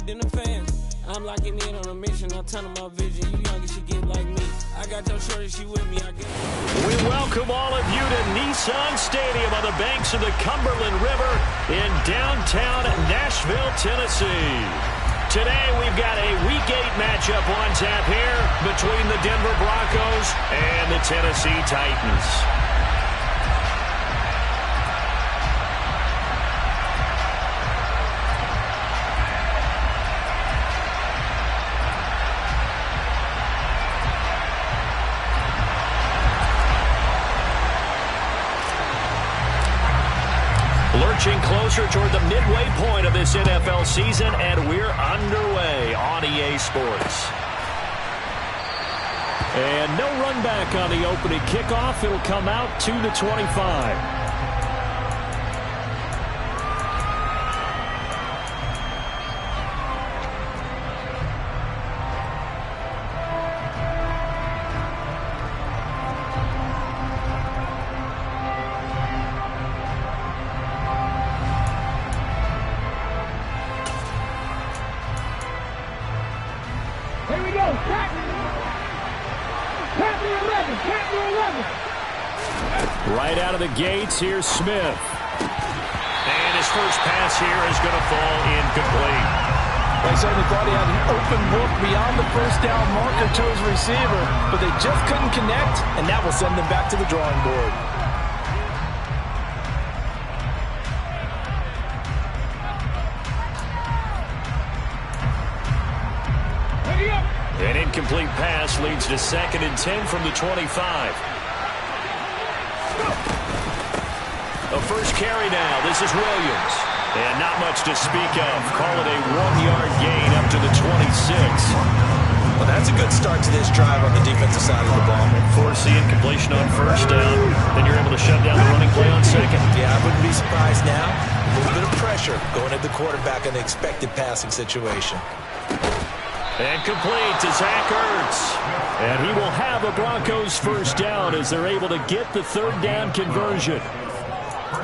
than the fans. I'm locking in on a mission, I'm turning my vision. You young, you should get like me. I got your shorty, she with me, I guess. We welcome all of you to Nissan Stadium on the banks of the Cumberland River in downtown Nashville, Tennessee. Today we've got a Week 8 matchup on tap here between the Denver Broncos and the Tennessee Titans. Lurching closer toward the midway point of this NFL season, and we're underway on EA Sports. And no run back on the opening kickoff. It'll come out to the 25. Here we go. Tap the 11. Tap the 11. Right out of the gates, here's Smith. And his first pass here is going to fall incomplete. They certainly thought he had an open look beyond the first down marker to his receiver, but they just couldn't connect, and that will send them back to the drawing board. An incomplete pass leads to 2nd and 10 from the 25. A first carry now. This is Williams. And not much to speak of. Call it a 1-yard gain up to the 26. Well, that's a good start to this drive on the defensive side of the ball. Force the incompletion on first down. Then you're able to shut down the running play on 2nd. Yeah, I wouldn't be surprised now. A little bit of pressure going at the quarterback in the expected passing situation. And complete to Zach Ertz. And he will have a Broncos first down as they're able to get the 3rd down conversion.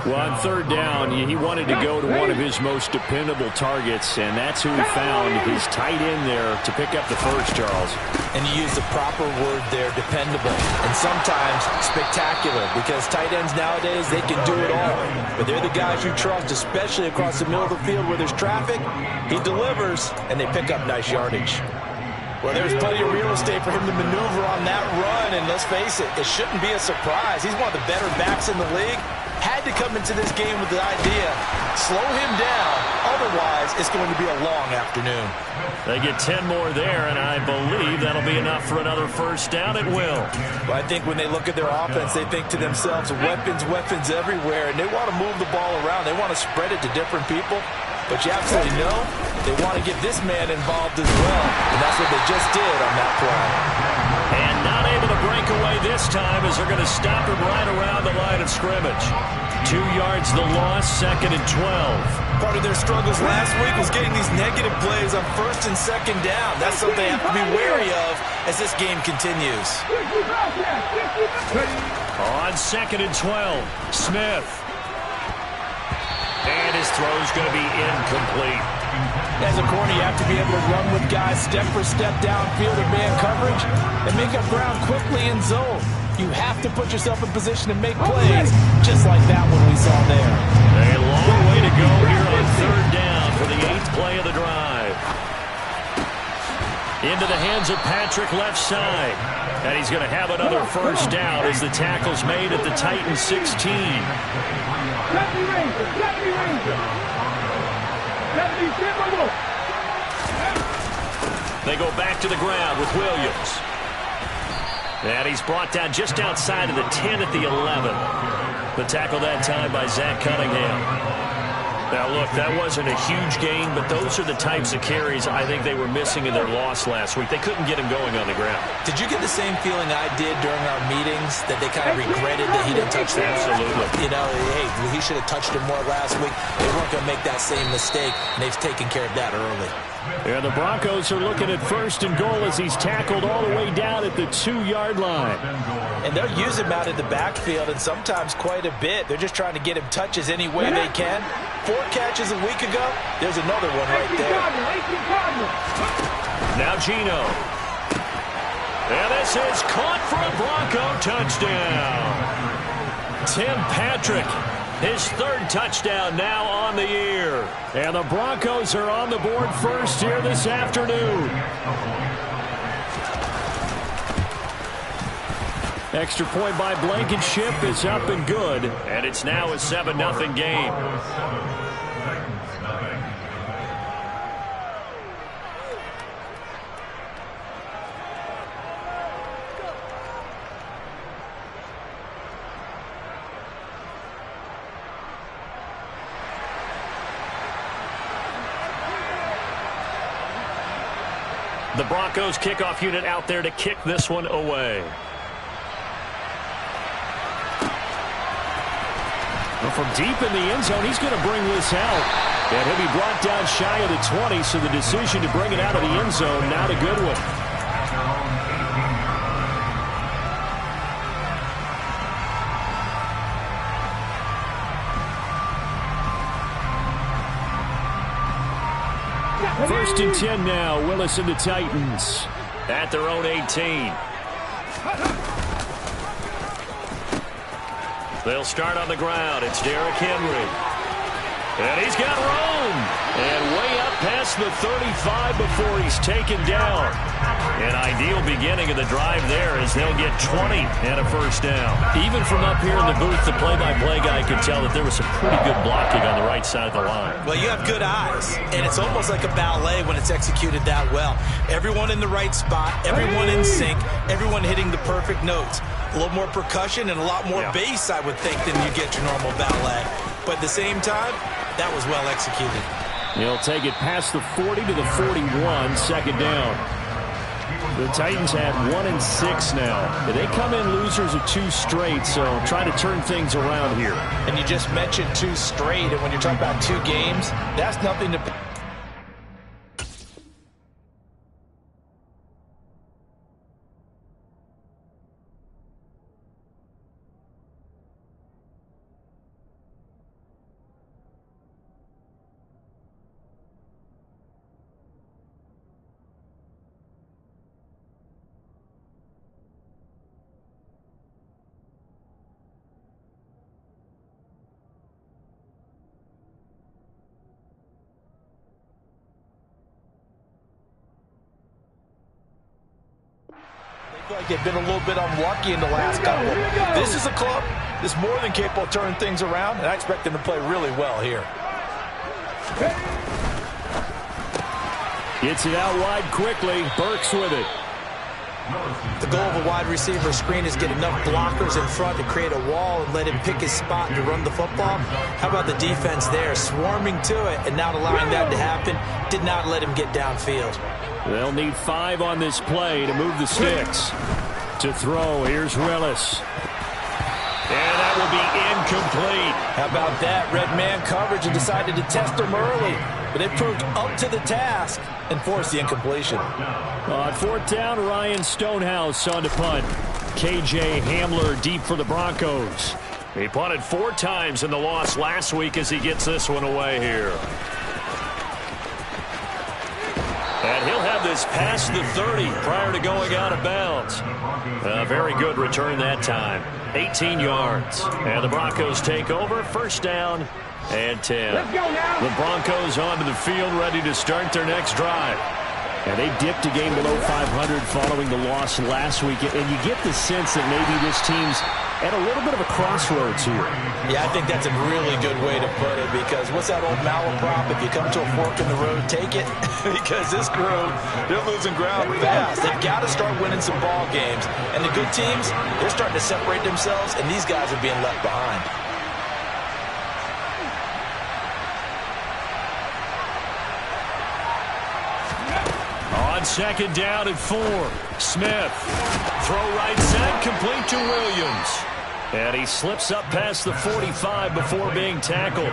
Well, on 3rd down, he wanted to go to one of his most dependable targets, and that's who he found, his tight end there, to pick up the first, Charles. And you use the proper word there, dependable, and sometimes spectacular, because tight ends nowadays, they can do it all. But they're the guys you trust, especially across the middle of the field where there's traffic. He delivers, and they pick up nice yardage. Well, there's plenty of real estate for him to maneuver on that run, and let's face it, it shouldn't be a surprise. He's one of the better backs in the league. Had to come into this game with the idea, slow him down, otherwise it's going to be a long afternoon. They get 10 more there, and I believe that'll be enough for another first down. It will. Well, I think when they look at their offense, they think to themselves, weapons everywhere, and they want to move the ball around. They want to spread it to different people. But you absolutely know they want to get this man involved as well, and that's what they just did on that play. And not able to break away this time as they're going to stop him right around the line of scrimmage. 2 yards the loss, 2nd and 12. Part of their struggles last week was getting these negative plays on 1st and 2nd down. That's something they have to be wary of as this game continues. On 2nd and 12, Smith. And his throw's going to be incomplete. As a corner, you have to be able to run with guys step for step downfield in man coverage and make up ground quickly in zone. You have to put yourself in position to make plays, just like that one we saw there. A long way to go here on 3rd down for the 8th play of the drive. Into the hands of Patrick left side. And he's going to have another first down as the tackle's made at the Titans 16. They go back to the ground with Williams. And he's brought down just outside of the 10 at the 11. The tackle that time by Zach Cunningham. Now, look, that wasn't a huge gain, but those are the types of carries I think they were missing in their loss last week. They couldn't get him going on the ground. Did you get the same feeling I did during our meetings, that they kind of regretted that he didn't touch the ball? Absolutely. You know, hey, he should have touched him more last week. They weren't going to make that same mistake, and they've taken care of that early. Yeah, the Broncos are looking at 1st and goal as he's tackled all the way down at the 2-yard line. And they'll use him out in the backfield, and sometimes quite a bit. They're just trying to get him touches any way they can. 4 catches a week ago. There's another one right there. Gino. And this is caught for a Bronco touchdown. Tim Patrick, his third touchdown now on the year. And the Broncos are on the board first here this afternoon. Extra point by Blankenship is up and good. And it's now a 7-0 game. The Broncos kickoff unit out there to kick this one away. Well, from deep in the end zone, he's going to bring this out. And he'll be brought down shy of the 20, so the decision to bring it out of the end zone, not a good one. First and 10 now. Willis and the Titans at their own 18. They'll start on the ground. It's Derrick Henry. And he's got room. And way up past the 35 before he's taken down. An ideal beginning of the drive there as they'll get 20 and a first down. Even from up here in the booth, the play-by-play guy could tell that there was some pretty good blocking on the right side of the line. Well, you have good eyes, and it's almost like a ballet when it's executed that well. Everyone in the right spot, everyone in sync, everyone hitting the perfect notes. A little more percussion and a lot more bass, I would think, than you get your normal ballet. But at the same time, that was well executed. He'll take it past the 40 to the 41, second down. The Titans had 1-6 now. They come in losers of 2 straight, so trying to turn things around here. And you just mentioned 2 straight, and when you're talking about 2 games, that's nothing to... like they've been a little bit unlucky in the last couple. This is a club that's more than capable of turning things around, and I expect them to play really well here. Gets it out wide quickly. Burks with it. The goal of a wide receiver screen is get enough blockers in front to create a wall and let him pick his spot to run the football. How about the defense there, swarming to it and not allowing that to happen? Did not let him get downfield. They'll need 5 on this play to move the sticks. To throw, here's Willis. And that will be incomplete. How about that? Red man coverage and decided to test him early. But it proved up to the task and forced the incompletion. On 4th down, Ryan Stonehouse on to punt. KJ Hamler deep for the Broncos. He punted 4 times in the loss last week as he gets this one away here. And he'll have this past the 30 prior to going out of bounds. A very good return that time. 18 yards. And the Broncos take over. First down and 10. The Broncos onto the field ready to start their next drive. And they dipped a game below 500 following the loss last week. And you get the sense that maybe this team's at a little bit of a crossroads here. Yeah, I think that's a really good way to put it, because what's that old malaprop? If you come to a fork in the road, take it. Because this crew, they're losing ground fast. They've got to start winning some ball games. And the good teams, they're starting to separate themselves, and these guys are being left behind. On second down and 4, Smith. Throw right side, complete to Williams. And he slips up past the 45 before being tackled.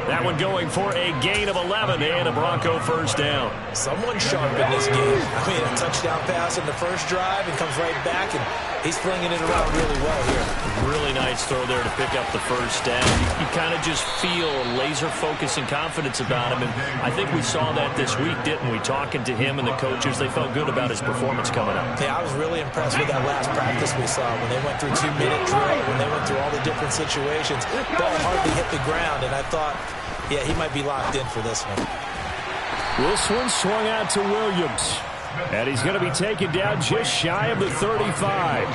That one going for a gain of 11 and a Bronco first down. Someone sharp in this game. I mean, a touchdown pass in the first drive and comes right back and He's flinging it around really well here. Really nice throw there to pick up the first down. You kind of just feel laser focus and confidence about him, and I think we saw that this week, didn't we? Talking to him and the coaches, they felt good about his performance coming up. Yeah, I was really impressed with that last practice we saw when they went through 2-minute drill, when they went through all the different situations. Ball hardly hit the ground, and I thought, yeah, he might be locked in for this one. This one swung out to Williams, and he's going to be taken down just shy of the 35.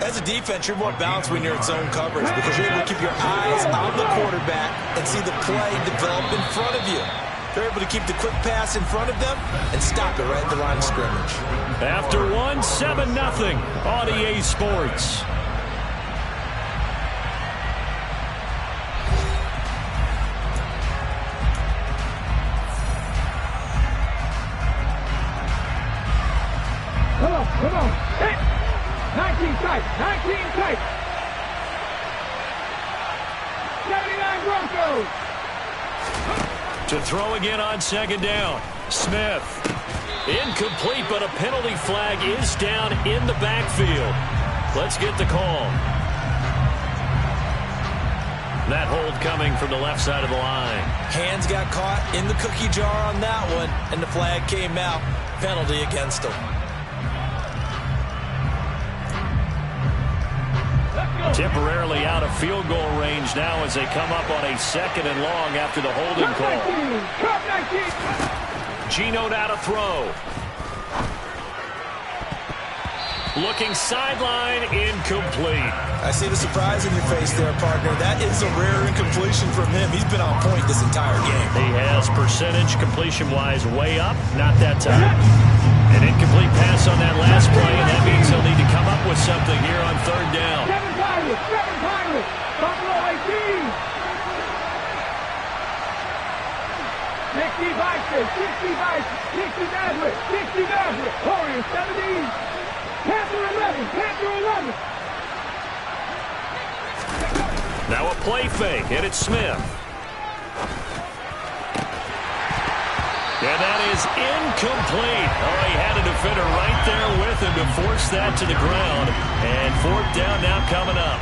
As a defense, you're more balanced when you're in zone coverage because you're able to keep your eyes on the quarterback and see the play develop in front of you. They're able to keep the quick pass in front of them and stop it right at the line of scrimmage. After one, 7-0 on EA Sports. Come on. Hit. 19 tight. 19 tight. 79 Broncos. To throw again on second down. Smith. Incomplete, but a penalty flag is down in the backfield. Let's get the call. That hold coming from the left side of the line. Hands got caught in the cookie jar on that one, and the flag came out. Penalty against him. Temporarily out of field goal range now as they come up on a 2nd and long after the holding call. Geno now to throw. Looking sideline, incomplete. I see the surprise in your face there, partner. That is a rare incompletion from him. He's been on point this entire game. He has percentage completion-wise way up, not that time. An incomplete pass on that last play, and that means he'll need to come up with something here on 3rd down. 7 Pirates. Buffalo 18. 60 Vikings. 60 Nazareth. 60 Nazareth. Warriors 17. Panther 11. Now a play fake, and it's Smith. And that is incomplete. Oh, he had a defender right there with him to force that to the ground. And 4th down now coming up.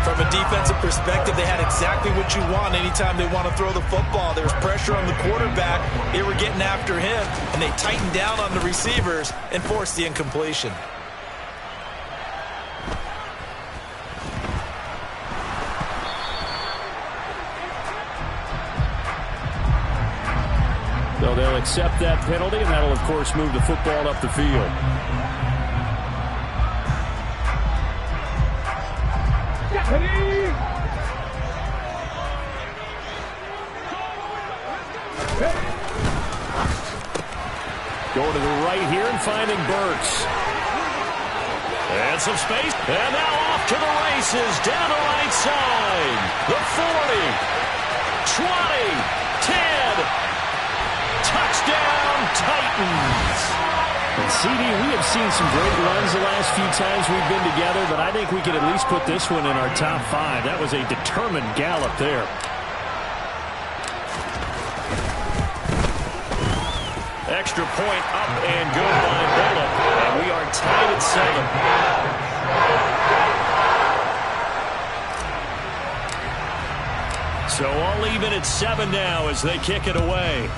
From a defensive perspective, they had exactly what you want anytime they want to throw the football. There was pressure on the quarterback. They were getting after him, and they tightened down on the receivers and forced the incompletion. So they'll accept that penalty, and that'll, of course, move the football up the field. Going to the right here and finding Burks. And some space. And now off to the races. Down the right side. The 40. 20. 10. Touchdown, Titans. And CD, we have seen some great runs the last few times we've been together, but I think we could at least put this one in our top 5. That was a determined gallop there. Extra point up and good by Bullock, and we are tied at 7. So all even at 7 now as they kick it away.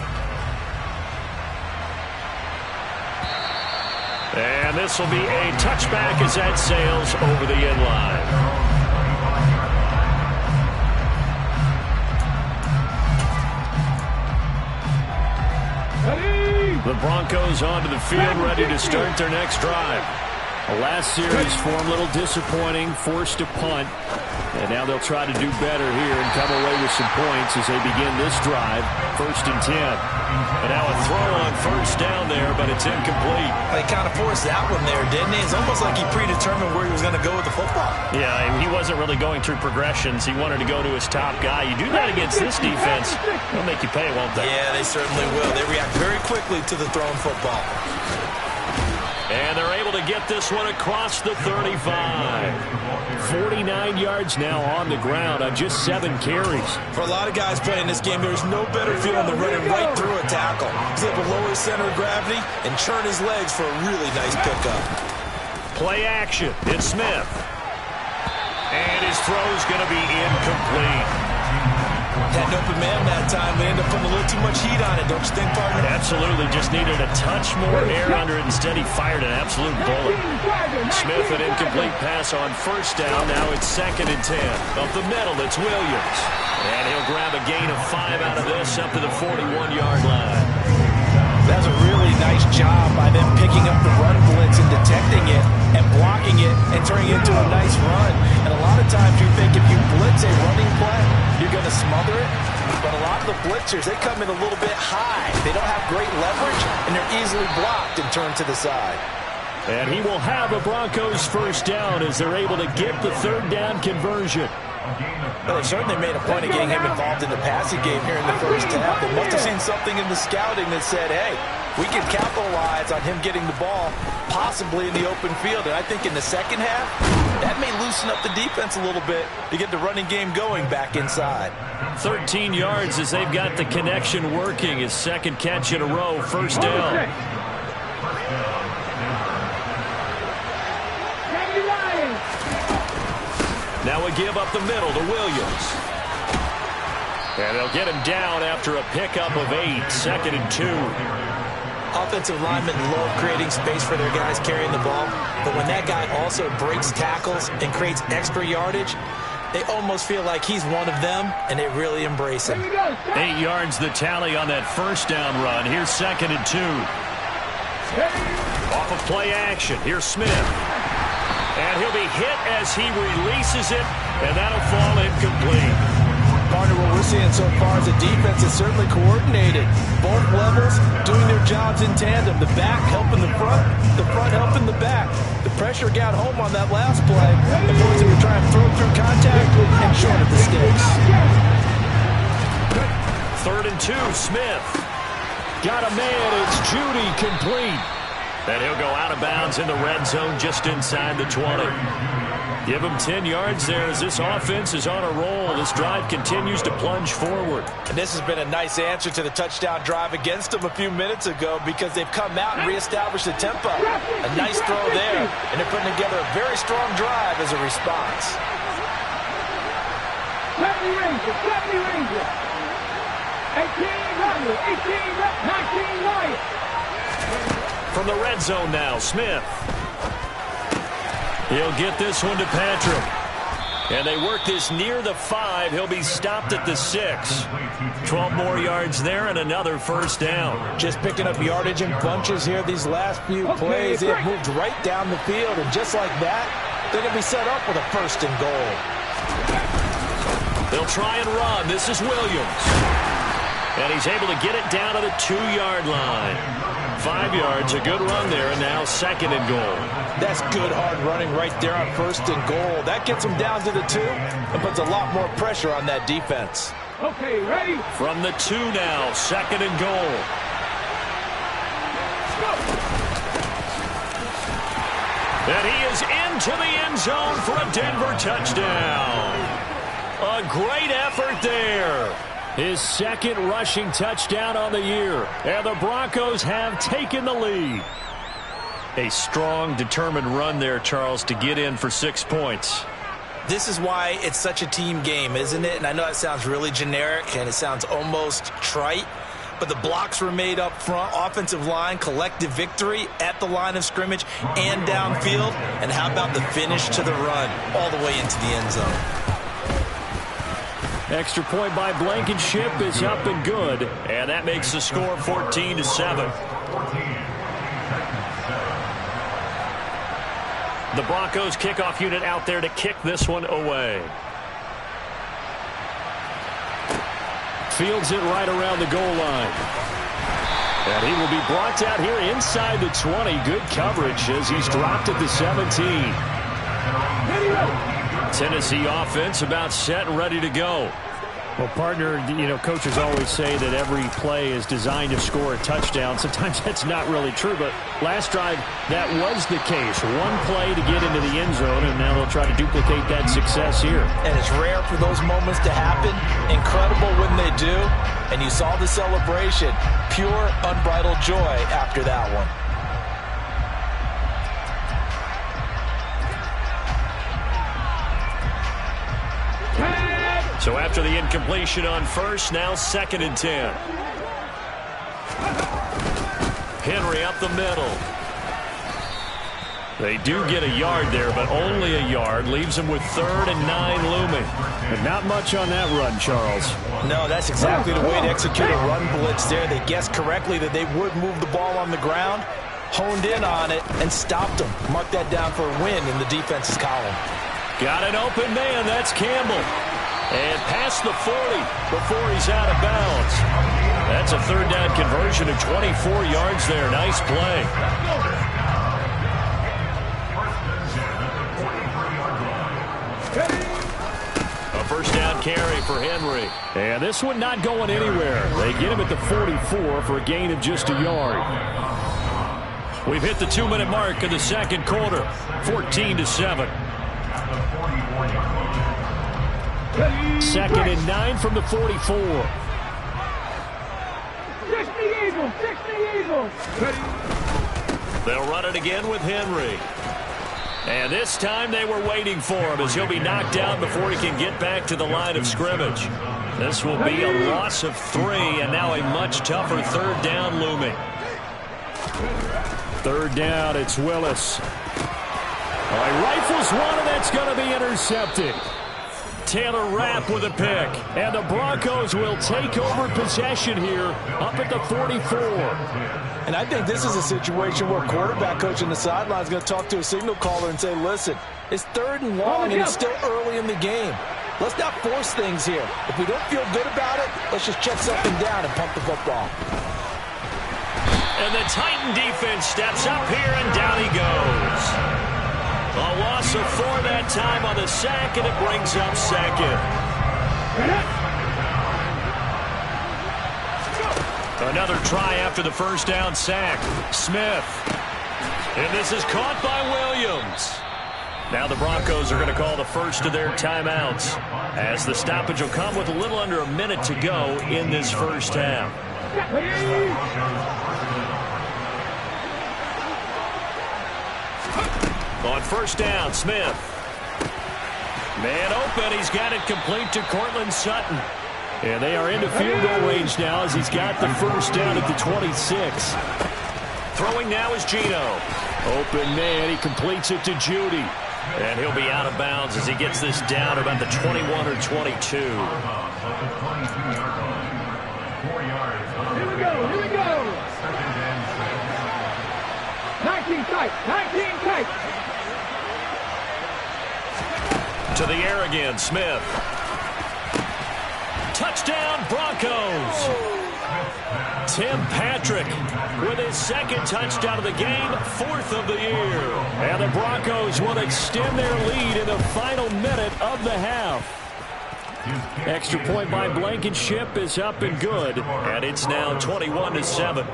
And this will be a touchback as that sails over the end line. The Broncos onto the field, ready to start their next drive. The last series for them, a little disappointing, forced to punt. And now they'll try to do better here and come away with some points as they begin this drive, 1st and 10. And now a throw on 1st down there, but it's incomplete. They kind of forced that one there, didn't he? It's almost like he predetermined where he was going to go with the football. Yeah, he wasn't really going through progressions. He wanted to go to his top guy. You do that against this defense, they'll make you pay, won't they? Yeah, they certainly will. They react very quickly to the thrown football. And they're able to get this one across the 35. 49 yards now on the ground on just 7 carries. For a lot of guys playing this game, there's no better feeling than running right through a tackle. He's able to lower his center of gravity and churn his legs for a really nice pickup. Play action. It's Smith. And his throw's going to be incomplete. Had an open man that time. They ended up putting a little too much heat on it, don't you think, partner? Absolutely. Just needed a touch more air under it. Instead, he fired an absolute bullet. Smith, an incomplete pass on first down. Now it's 2nd and 10. Up the middle, it's Williams. And he'll grab a gain of 5 out of this up to the 41-yard line. That's a really nice job by them picking up the run blitz and detecting it and blocking it and turning it into a nice run. And a lot of times you think if you blitz a running play, you're going to smother it. But a lot of the blitzers, they come in a little bit high. They don't have great leverage, and they're easily blocked and turned to the side. And he will have a Broncos first down as they're able to get the 3rd down conversion. Well, they certainly made a point of getting him involved in the passing game here in the first half. They must have seen something in the scouting that said, hey, we can capitalize on him getting the ball possibly in the open field. And I think in the second half, that may loosen up the defense a little bit to get the running game going back inside. 13 yards as they've got the connection working. His 2nd catch in a row, first down. Now we give up the middle to Williams. And they'll get him down after a pickup of 8, 2nd and 2. Offensive linemen love creating space for their guys carrying the ball. But when that guy also breaks tackles and creates extra yardage, they almost feel like he's one of them, and they really embrace him. 8 yards the tally on that first down run. Here's 2nd and 2. Off of play action. Here's Smith. And he'll be hit as he releases it, and that'll fall incomplete. Partner, what we're seeing so far is the defense is certainly coordinated. Both levels doing their jobs in tandem. The back helping the front helping the back. The pressure got home on that last play. The boys were trying to throw through contact and shorted the sticks. 3rd and 2, Smith. Got a man, it's Judy, complete. And he'll go out of bounds in the red zone just inside the 20. Give him 10 yards there as this offense is on a roll. This drive continues to plunge forward. And this has been a nice answer to the touchdown drive against them a few minutes ago because they've come out and reestablished the tempo. A nice throw there, and they're putting together a very strong drive as a response. 70 Rangers. 18 Rangers. 19 Lions. From the red zone now, Smith. He'll get this one to Patrick. And they work this near the 5. He'll be stopped at the 6. 12 more yards there and another first down. Just picking up yardage in bunches here these last few plays. It moved right down the field, and just like that, they're going to be set up with a 1st and goal. They'll try and run. This is Williams. And he's able to get it down to the 2-yard line. 5 yards, a good run there, and now 2nd and goal. That's good hard running right there on 1st and goal. That gets them down to the 2 and puts a lot more pressure on that defense. Okay, ready? From the 2 now, 2nd and goal. And he is into the end zone for a Denver touchdown. A great effort there. His 2nd rushing touchdown on the year. And the Broncos have taken the lead. A strong, determined run there, Charles, to get in for 6 points. This is why it's such a team game, isn't it? And I know it sounds really generic and it sounds almost trite, but the blocks were made up front, offensive line, collective victory at the line of scrimmage and downfield. And how about the finish to the run all the way into the end zone? Extra point by Blankenship is up and good, and that makes the score 14-7. The Broncos kickoff unit out there to kick this one away. Fields it right around the goal line. And he will be brought down here inside the 20. Good coverage as he's dropped at the 17. Tennessee offense about set and ready to go. Well, partner, you know, coaches always say that every play is designed to score a touchdown. Sometimes that's not really true, but last drive, that was the case. One play to get into the end zone, and now they'll try to duplicate that success here. And it's rare for those moments to happen. Incredible when they do. And you saw the celebration. Pure, unbridled joy after that one. So after the incompletion on first, now 2nd and 10. Henry up the middle. They do get a yard there, but only a yard. Leaves them with 3rd and 9 looming. But not much on that run, Charles. No, that's exactly the way to execute a run blitz there. They guessed correctly that they would move the ball on the ground, honed in on it, and stopped them. Mark that down for a win in the defense's column. Got an open man. That's Campbell. And past the 40 before he's out of bounds. That's a 3rd down conversion of 24 yards there. Nice play. A 1st down carry for Henry. And this one not going anywhere. They get him at the 44 for a gain of just a yard. We've hit the 2-minute mark in the 2nd quarter. 14-7. 2nd and 9 from the 44. 60 Eagles, 60 Eagles. They'll run it again with Henry. And this time they were waiting for him as he'll be knocked down before he can get back to the line of scrimmage. This will be a loss of 3, and now a much tougher 3rd down looming. 3rd down, it's Willis. He rifles one, and that's going to be intercepted. Taylor Rapp with a pick. And the Broncos will take over possession here up at the 44. And I think this is a situation where quarterback coach on the sideline is going to talk to a signal caller and say, listen, it's 3rd and long and it's still early in the game. Let's not force things here. If we don't feel good about it, let's just check something down and pump the football. And the Titan defense steps up here, and down he goes. A loss of 4 that time on the sack, and it brings up 2nd. Another try after the 1st down sack. Smith. And this is caught by Williams. Now the Broncos are going to call the first of their timeouts, as the stoppage will come with a little under a minute to go in this 1st half. On 1st down, Smith. Man open. He's got it complete to Cortland Sutton. And they are into field goal range now as he's got the 1st down at the 26. Throwing now is Gino. Open man. He completes it to Judy. And he'll be out of bounds as he gets this down about the 21 or 22. Here we go, here we go. 19 tight, 19 tight. To the air again, Smith. Touchdown, Broncos. Tim Patrick with his 2nd touchdown of the game, 4th of the year. And the Broncos will extend their lead in the final minute of the half. Extra point by Blankenship is up and good. And it's now 21-7.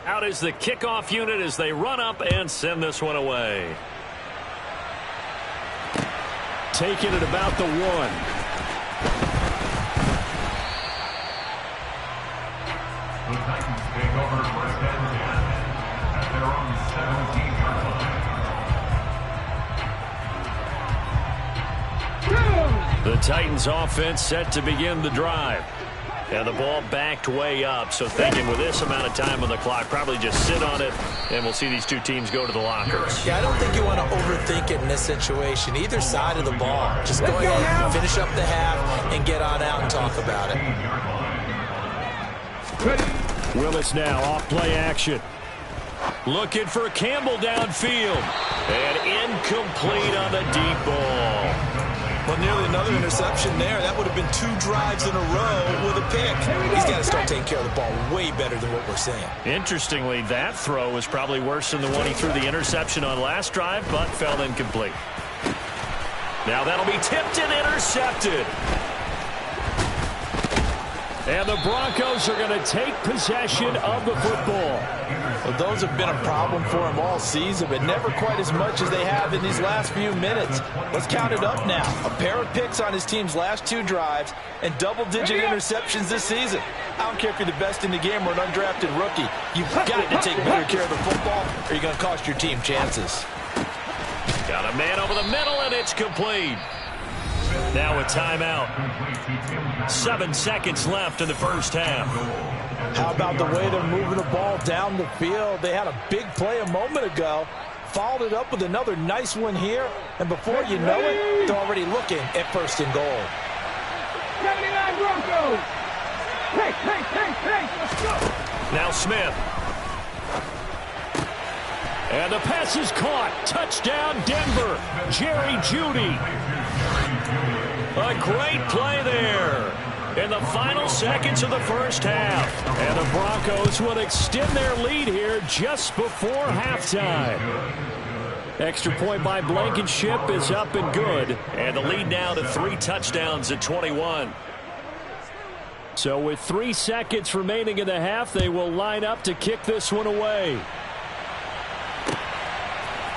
Out is the kickoff unit as they run up and send this one away. Taking it about the 1. The Titans take over 1st and 10 at their own 17-yard line. The Titans offense set to begin the drive. And the ball backed way up, so thinking with this amount of time on the clock, probably just sit on it, and we'll see these two teams go to the lockers. Yeah, I don't think you want to overthink it in this situation. Either side of the ball. Just go ahead, finish up the half, and get on out and talk about it. Willis now off play action. Looking for Campbell downfield. And incomplete on the deep ball. Well, nearly another interception there. That would have been 2 drives in a row with a pick. He's got to start taking care of the ball way better than what we're seeing. Interestingly, that throw was probably worse than the one he threw the interception on last drive, but fell incomplete. Now that'll be tipped and intercepted. And the Broncos are going to take possession of the football. Well, those have been a problem for him all season, but never quite as much as they have in these last few minutes. Let's count it up now. A pair of picks on his team's last 2 drives and double-digit interceptions this season. I don't care if you're the best in the game or an undrafted rookie. You've got to take better care of the football or you're going to cost your team chances. Got a man over the middle, and it's complete. Now a timeout. 7 seconds left in the first half. How about the way they're moving the ball down the field? They had a big play a moment ago, followed it up with another nice one here, and before you know it, they're already looking at 1st and goal. 79 Broncos! Hey, let's go! Now Smith. And the pass is caught. Touchdown, Denver. Jerry Jeudy. A great play there in the final seconds of the first half. And the Broncos will extend their lead here just before halftime. Extra point by Blankenship is up and good. And the lead now to 3 touchdowns at 21. So with 3 seconds remaining in the half, they will line up to kick this one away.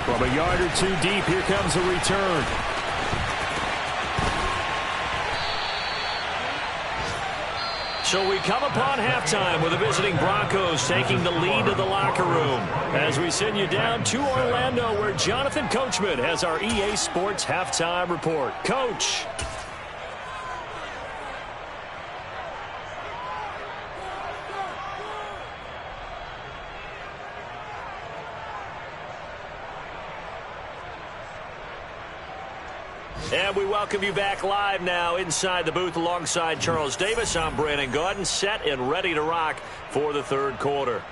From a yard or 2 deep, here comes a return. So we come upon halftime with the visiting Broncos taking the lead to the locker room. As we send you down to Orlando, where Jonathan Coachman has our EA Sports halftime report. Coach. And we welcome you back live now inside the booth alongside Charles Davis. I'm Brandon Gaudin, set and ready to rock for the 3rd quarter.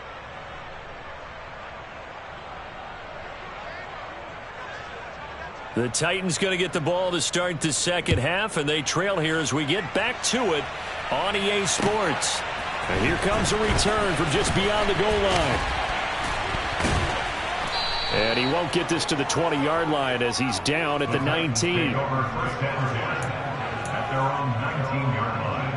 The Titans going to get the ball to start the second half, and they trail here as we get back to it on EA Sports. And here comes a return from just beyond the goal line. And he won't get this to the 20-yard line as he's down at the 19. At their own 19-yard line.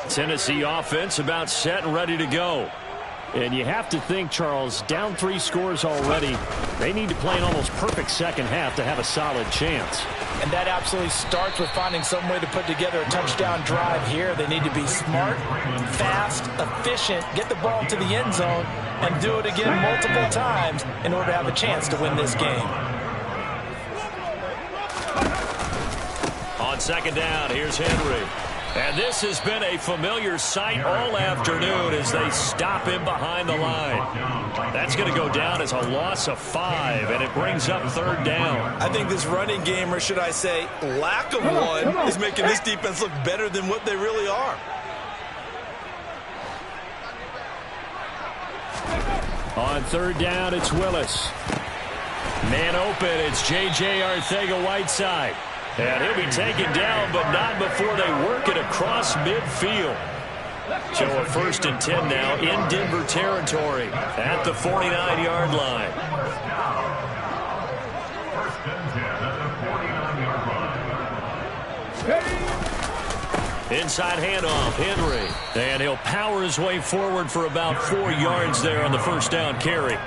Tennessee offense about set and ready to go. And you have to think, Charles, down 3 scores already. They need to play an almost perfect second half to have a solid chance. And that absolutely starts with finding some way to put together a touchdown drive here. They need to be smart, fast, efficient, get the ball to the end zone, and do it again multiple times in order to have a chance to win this game. On second down, here's Henry. And this has been a familiar sight all afternoon as they stop him behind the line. That's going to go down as a loss of 5, and it brings up 3rd down. I think this running game, or should I say lack of one, is making this defense look better than what they really are. On 3rd down, it's Willis. Man open, it's J.J. Arcega-Whiteside. And he'll be taken down, but not before they work it across midfield. So a 1st and 10 now in Denver territory at the 49-yard line. 1st and 10 at the 49-yard line. Inside handoff, Henry. And he'll power his way forward for about 4 yards there on the 1st down carry.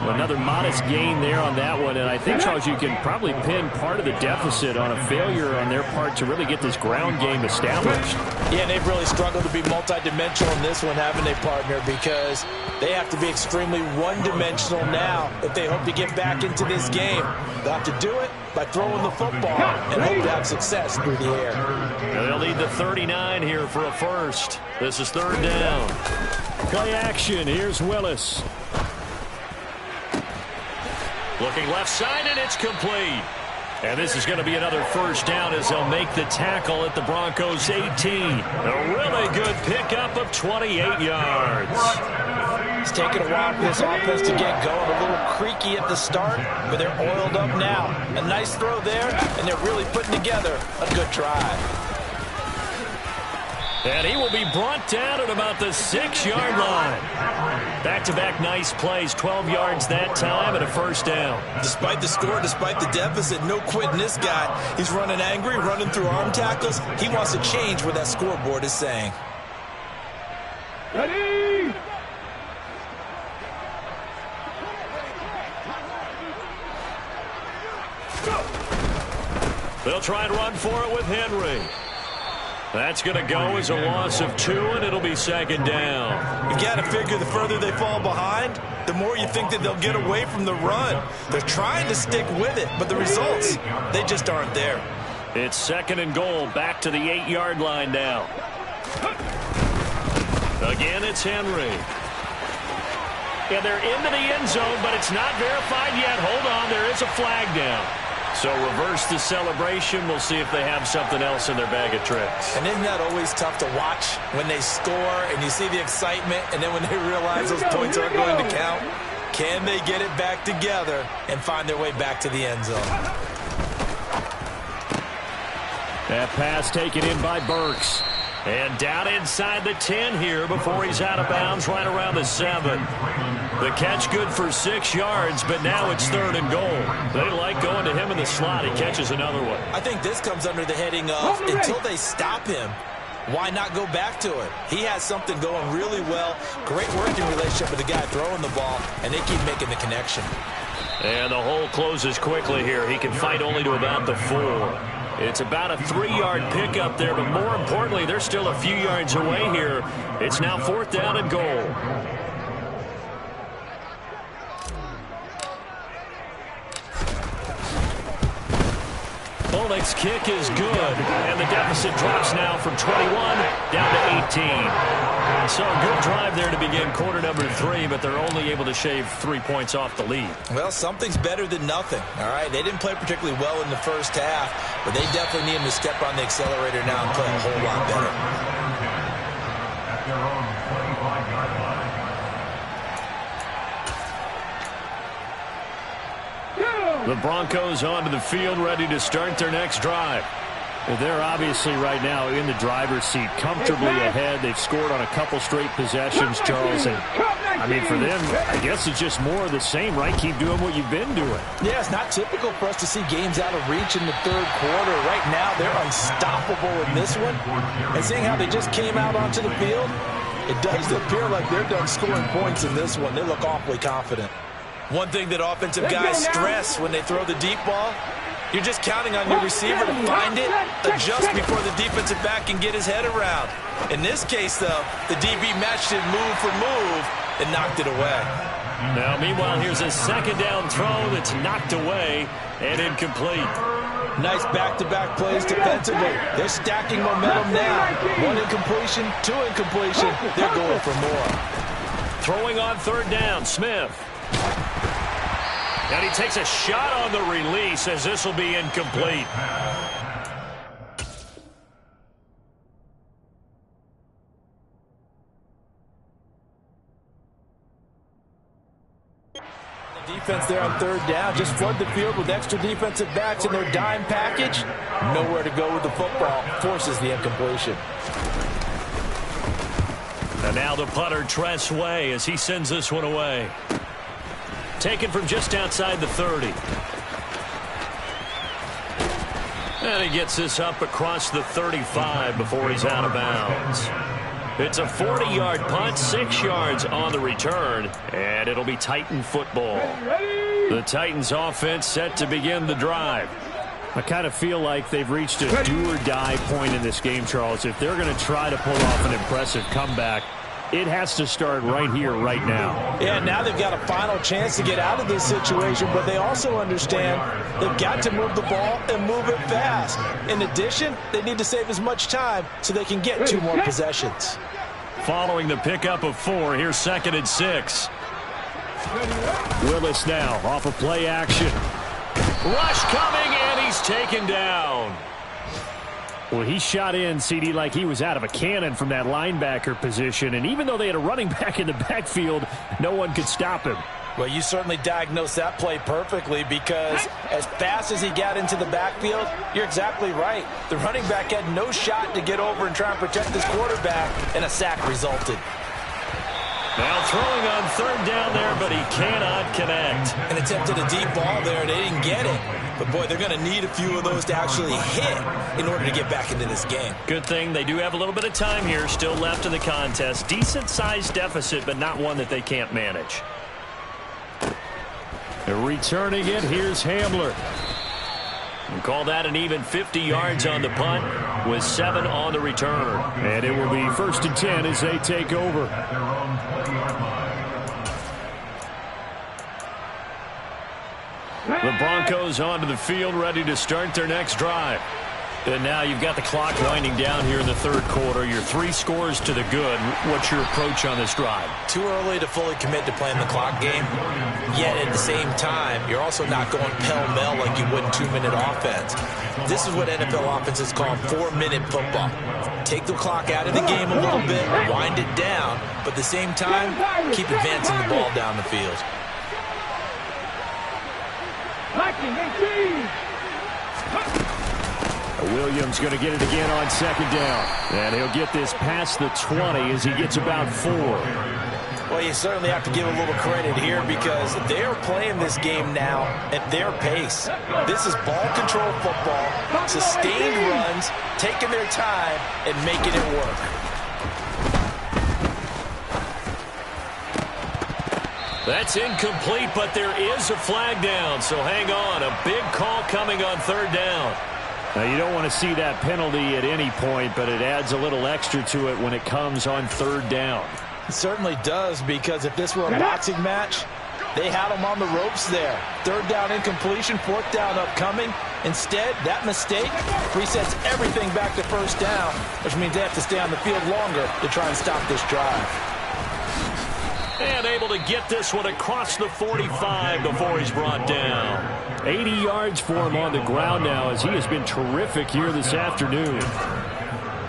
Another modest gain there on that one, and I think, Charles, you can probably pin part of the deficit on a failure on their part to really get this ground game established. Yeah, they've really struggled to be multidimensional in this one, haven't they, partner? Because they have to be extremely one-dimensional now if they hope to get back into this game. They'll have to do it by throwing the football and hope to have success through the air. They'll need the 39 here for a 1st. This is 3rd down. Play action. Here's Willis. Looking left side, and it's complete. And this is going to be another 1st down as they'll make the tackle at the Broncos' 18. A really good pickup of 28 yards. It's taken a while for this offense to get going. A little creaky at the start, but they're oiled up now. A nice throw there, and they're really putting together a good drive. And he will be brought down at about the 6-yard line. Back-to-back nice plays, 12 yards that time and a first down. Despite the score, despite the deficit, no quitting this guy. He's running angry, running through arm tackles. He wants to change what that scoreboard is saying. Ready? They'll try and run for it with Henry. That's going to go as a loss of 2, and it'll be second down. You got to figure the further they fall behind, the more you think that they'll get away from the run. They're trying to stick with it, but the results, they just aren't there. It's second and goal, back to the 8-yard line now. Again, it's Henry. Yeah, they're into the end zone, but it's not verified yet. Hold on, there is a flag down. So reverse the celebration. We'll see if they have something else in their bag of tricks. And isn't that always tough to watch when they score and you see the excitement, and then when they realize those points aren't going to count? Can they get it back together and find their way back to the end zone? That pass taken in by Burks. And down inside the 10 here before he's out of bounds right around the 7. The catch good for 6 yards, but now it's third and goal. They like going to him in the slot. He catches another one. I think this comes under the heading of until they stop him, why not go back to it? He has something going really well. Great working relationship with the guy throwing the ball, and they keep making the connection. And the hole closes quickly here. He can fight only to about the 4. It's about a 3-yard pickup there, but more importantly, they're still a few yards away here. It's now fourth down and goal. Oleg's kick is good, and the deficit drops now from 21 down to 18. So a good drive there to begin quarter number 3, but they're only able to shave 3 points off the lead. Well, something's better than nothing, all right? They didn't play particularly well in the first half, but they definitely need him to step on the accelerator now and play a whole lot better. At their own 25-yard line. The Broncos onto the field, ready to start their next drive. They're obviously right now in the driver's seat, comfortably ahead. They've scored on a couple straight possessions, Charles. And, I mean, for them, I guess it's just more of the same, right? Keep doing what you've been doing. Yeah, it's not typical for us to see games out of reach in the third quarter. Right now, they're unstoppable in this one. And seeing how they just came out onto the field, it does appear like they're done scoring points in this one. They look awfully confident. One thing that offensive guys stress when they throw the deep ball, you're just counting on your receiver to find it, adjust before the defensive back can get his head around. In this case, though, the DB matched it move for move and knocked it away. Now, meanwhile, here's a second down throw that's knocked away and incomplete. Nice back-to-back plays defensively. They're stacking momentum now. 1 incompletion, 2 incompletion. They're going for more. Throwing on third down, Smith. And he takes a shot on the release as this will be incomplete. The defense there on third down. Just flood the field with extra defensive backs in their dime package. Nowhere to go with the football. Forces the incompletion. And now the punter, Tress Way, as he sends this one away. Taken from just outside the 30. And he gets this up across the 35 before he's out of bounds. It's a 40-yard punt, 6 yards on the return, and it'll be Titan football. The Titans offense set to begin the drive. I kind of feel like they've reached a do-or-die point in this game, Charles. If they're going to try to pull off an impressive comeback, it has to start right here, right now. Yeah, now they've got a final chance to get out of this situation, but they also understand they've got to move the ball and move it fast. In addition, they need to save as much time so they can get 2 more possessions. Following the pickup of 4, here's second and 6. Willis now off of play action. Rush coming, and he's taken down. Well, he shot in, CD, like he was out of a cannon from that linebacker position. And even though they had a running back in the backfield, no one could stop him. Well, you certainly diagnosed that play perfectly because as fast as he got into the backfield, you're exactly right. The running back had no shot to get over and try and protect his quarterback, and a sack resulted. Now throwing on third down there, but he cannot connect. And attempted a deep ball there, and they didn't get it. But, boy, they're going to need a few of those to actually hit in order to get back into this game. Good thing they do have a little bit of time here still left in the contest. Decent-sized deficit, but not one that they can't manage. Returning it, here's Hamler. We'll call that an even 50 yards on the punt with 7 on the return. And it will be 1st and 10 as they take over. The Broncos onto the field, ready to start their next drive. And now you've got the clock winding down here in the third quarter. Your 3 scores to the good. What's your approach on this drive? Too early to fully commit to playing the clock game. Yet at the same time, you're also not going pell-mell like you would in 2-minute offense. This is what NFL offenses call 4-minute football. Take the clock out of the game a little bit, wind it down, but at the same time, keep advancing the ball down the field. Williams going to get it again on 2nd down. And he'll get this past the 20 as he gets about 4. Well, you certainly have to give a little credit here because they're playing this game now at their pace. This is ball control football, sustained runs, taking their time, and making it work. That's incomplete, but there is a flag down, so hang on. A big call coming on 3rd down. Now, you don't want to see that penalty at any point, but it adds a little extra to it when it comes on 3rd down. It certainly does, because if this were a boxing match, they had him on the ropes there. 3rd down incompletion, 4th down upcoming. Instead, that mistake resets everything back to 1st down, which means they have to stay on the field longer to try and stop this drive. And able to get this one across the 45 before he's brought down. 80 yards for him on the ground now as he has been terrific here this afternoon.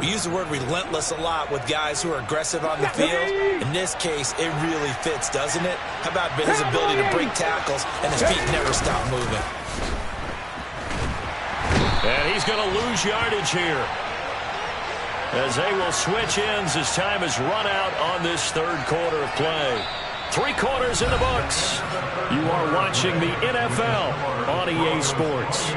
We use the word relentless a lot with guys who are aggressive on the field. In this case, it really fits, doesn't it? How about his ability to break tackles and his feet never stop moving? And he's going to lose yardage here, as they will switch ends as time has run out on this 3rd quarter of play. 3 quarters in the books. You are watching the NFL on EA Sports.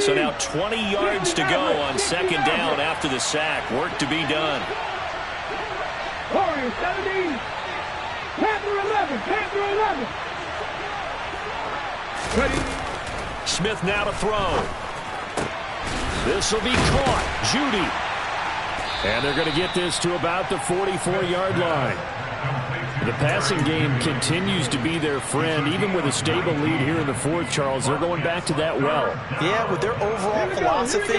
So now 20 yards to go on 2nd down after the sack. Work to be done. Warriors 17. Panther 11. Panther 11. Ready. Smith now to throw. This will be caught. Judy. And they're going to get this to about the 44-yard line. The passing game continues to be their friend. Even with a stable lead here in the 4th, Charles, they're going back to that well. Yeah, with their overall philosophy,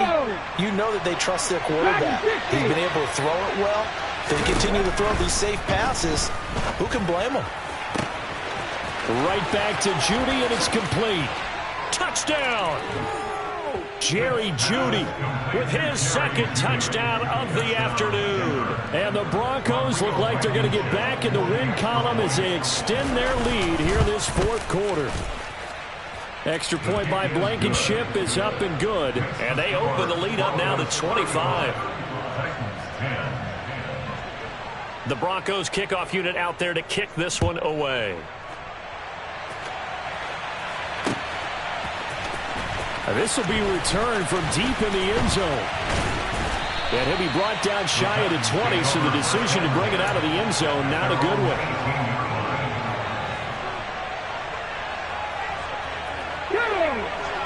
you know that they trust their quarterback. He's been able to throw it well. They continue to throw these safe passes. Who can blame them? Right back to Judy, and it's complete. Touchdown! Jerry Jeudy with his 2nd touchdown of the afternoon. And the Broncos look like they're going to get back in the win column as they extend their lead here this 4th quarter. Extra point by Blankenship is up and good. And they open the lead up now to 25. The Broncos kickoff unit out there to kick this one away. This will be returned from deep in the end zone. And he'll be brought down shy of the 20, so the decision to bring it out of the end zone, not a good one.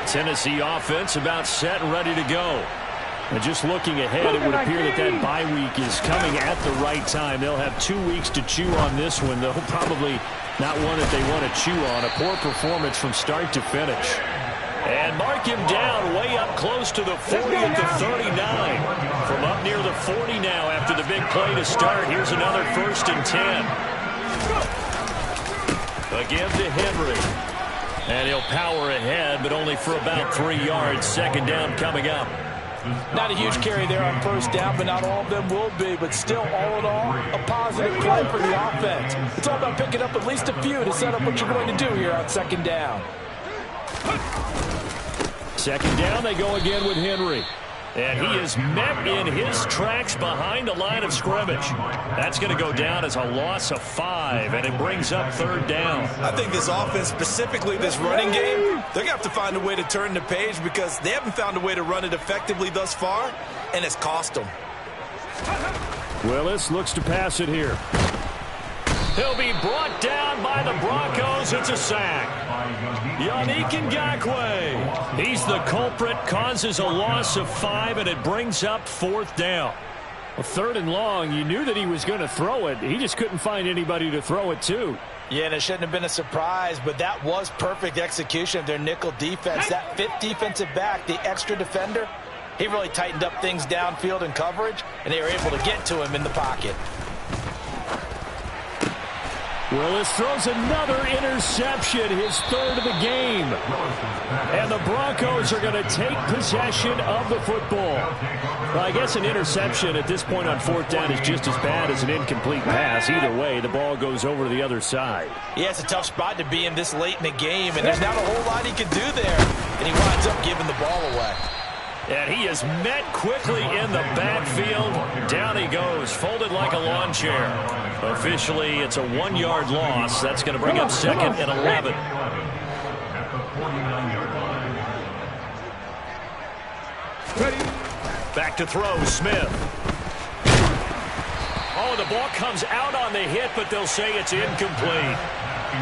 Tennessee offense about set and ready to go. And just looking ahead, it would appear that that bye week is coming at the right time. They'll have 2 weeks to chew on this one, though probably not one that they want to chew on. A poor performance from start to finish. And mark him down way up close to the 40 at the 39. From up near the 40 now after the big play to start. Here's another 1st and 10. A give to Henry. And he'll power ahead, but only for about 3 yards. Second down coming up. Not a huge carry there on first down, but not all of them will be. But still, all in all, a positive play for the offense. It's all about picking up at least a few to set up what you're going to do here on second down. Second down, they go again with Henry. And he is met in his tracks behind the line of scrimmage. That's going to go down as a loss of 5, and it brings up third down. I think this offense, specifically this running game, they're going to have to find a way to turn the page because they haven't found a way to run it effectively thus far, and it's cost them. Willis looks to pass it here. He'll be brought down by the Broncos. It's a sack. Yannick Ngakoue. He's the culprit, causes a loss of 5, and it brings up fourth down. Well, third and long, you knew that he was going to throw it. He just couldn't find anybody to throw it to. Yeah, and it shouldn't have been a surprise, but that was perfect execution of their nickel defense. That fifth defensive back, the extra defender, he really tightened up things downfield in coverage, and they were able to get to him in the pocket. Willis throws another interception, his third of the game. And the Broncos are going to take possession of the football. Well, I guess an interception at this point on fourth down is just as bad as an incomplete pass. Either way, the ball goes over to the other side. Yeah, it's a tough spot to be in this late in the game, and there's not a whole lot he can do there. And he winds up giving the ball away. And he is met quickly in the backfield. Down he goes, folded like a lawn chair. Officially, it's a 1-yard loss. That's going to bring up second and 11. Back to throw, Smith. Oh, the ball comes out on the hit, but they'll say it's incomplete.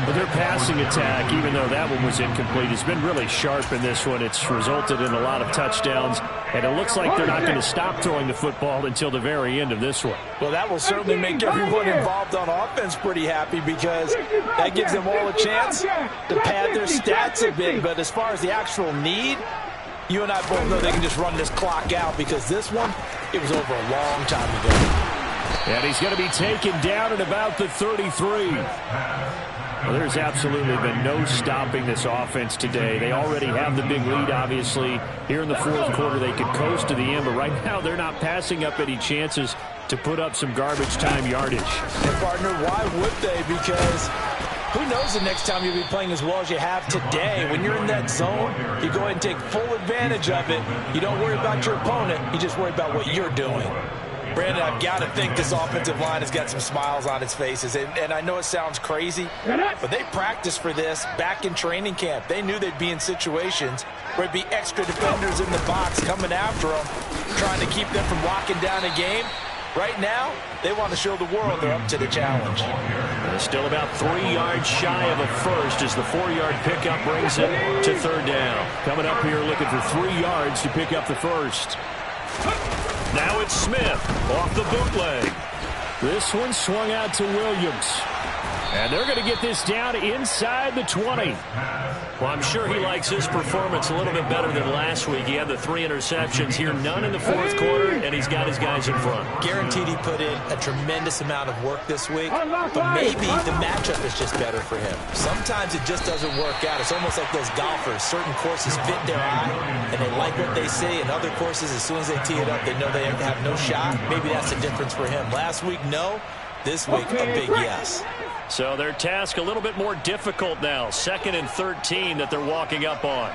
But their passing attack, even though that one was incomplete, has been really sharp in this one. It's resulted in a lot of touchdowns, and it looks like they're not going to stop throwing the football until the very end of this one. Well, that will certainly make everyone involved on offense pretty happy because that gives them all a chance to pad their stats a bit. But as far as the actual need, you and I both know they can just run this clock out because this one, it was over a long time ago. And he's going to be taken down at about the 33. Well, there's absolutely been no stopping this offense today. They already have the big lead, obviously. Here in the fourth quarter, they could coast to the end, but right now they're not passing up any chances to put up some garbage time yardage. And, partner, why would they? Because who knows the next time you'll be playing as well as you have today. When you're in that zone, you go ahead and take full advantage of it. You don't worry about your opponent. You just worry about what you're doing. Brandon, I've got to think this offensive line has got some smiles on its faces. And I know it sounds crazy, but they practiced for this back in training camp. They knew they'd be in situations where it'd be extra defenders in the box coming after them, trying to keep them from locking down a game. Right now, they want to show the world they're up to the challenge. And still about 3 yards shy of a first as the 4-yard pickup brings it to third down. Coming up here looking for 3 yards to pick up the first. Now it's Smith off the bootleg. This one swung out to Williams. And they're going to get this down inside the 20. Well, I'm sure he likes his performance a little bit better than last week. He had the 3 interceptions here, none in the fourth quarter, and he's got his guys in front. Guaranteed he put in a tremendous amount of work this week, but maybe the matchup is just better for him. Sometimes it just doesn't work out. It's almost like those golfers. Certain courses fit their eye, and they like what they see, and other courses, as soon as they tee it up, they know they have no shot. Maybe that's the difference for him. Last week, no. This week, a big yes. So their task a little bit more difficult now. 2nd and 13 that they're walking up on.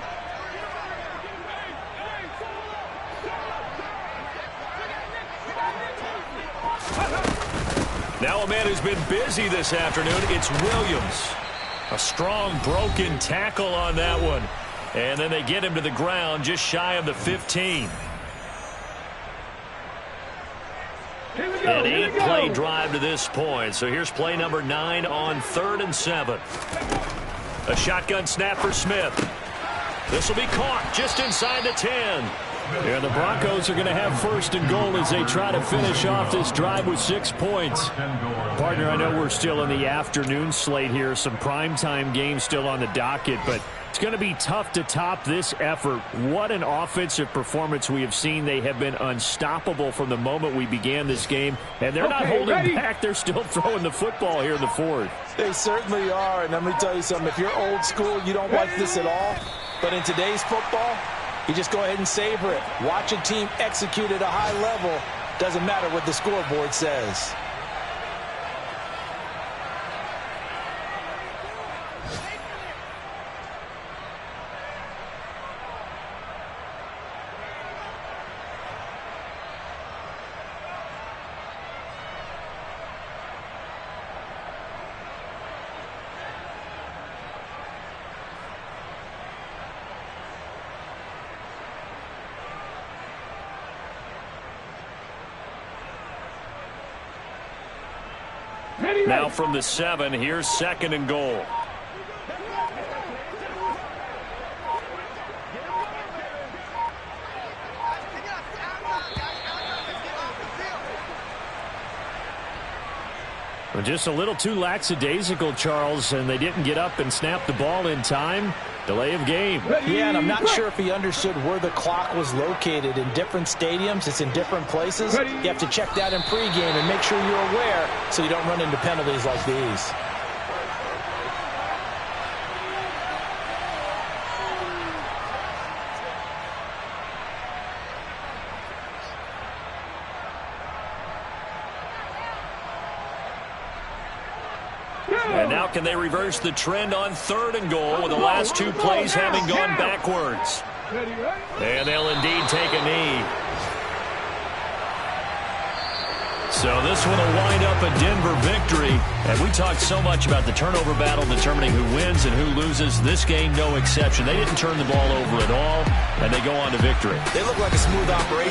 Now a man who's been busy this afternoon, it's Williams. A strong broken tackle on that one. And then they get him to the ground just shy of the 15. An 8-play drive to this point. So here's play number 9 on 3rd and 7. A shotgun snap for Smith. This will be caught just inside the 10. And the Broncos are going to have 1st and goal as they try to finish off this drive with 6 points. Partner, I know we're still in the afternoon slate here. Some primetime games still on the docket, but It's going to be tough to top this effort. What an offensive performance we have seen. They have been unstoppable from the moment we began this game, and they're not holding back. They're still throwing the football here in the fourth. They certainly are, and let me tell you something. If you're old school, you don't like this at all, but in today's football, you just go ahead and savor it. Watch a team execute at a high level. Doesn't matter what the scoreboard says. Now from the 7, here's 2nd and goal. Well, just a little too lackadaisical, Charles, and they didn't get up and snap the ball in time. Delay of game. Yeah, and I'm not sure if he understood where the clock was located. In different stadiums, it's in different places. You have to check that in pregame and make sure you're aware so you don't run into penalties like these. And now can they reverse the trend on 3rd and goal with the last 2 plays having gone backwards? And they'll indeed take a knee. So this one will wind up a Denver victory. And we talked so much about the turnover battle determining who wins and who loses. This game, no exception. They didn't turn the ball over at all, and they go on to victory. They look like a smooth operation.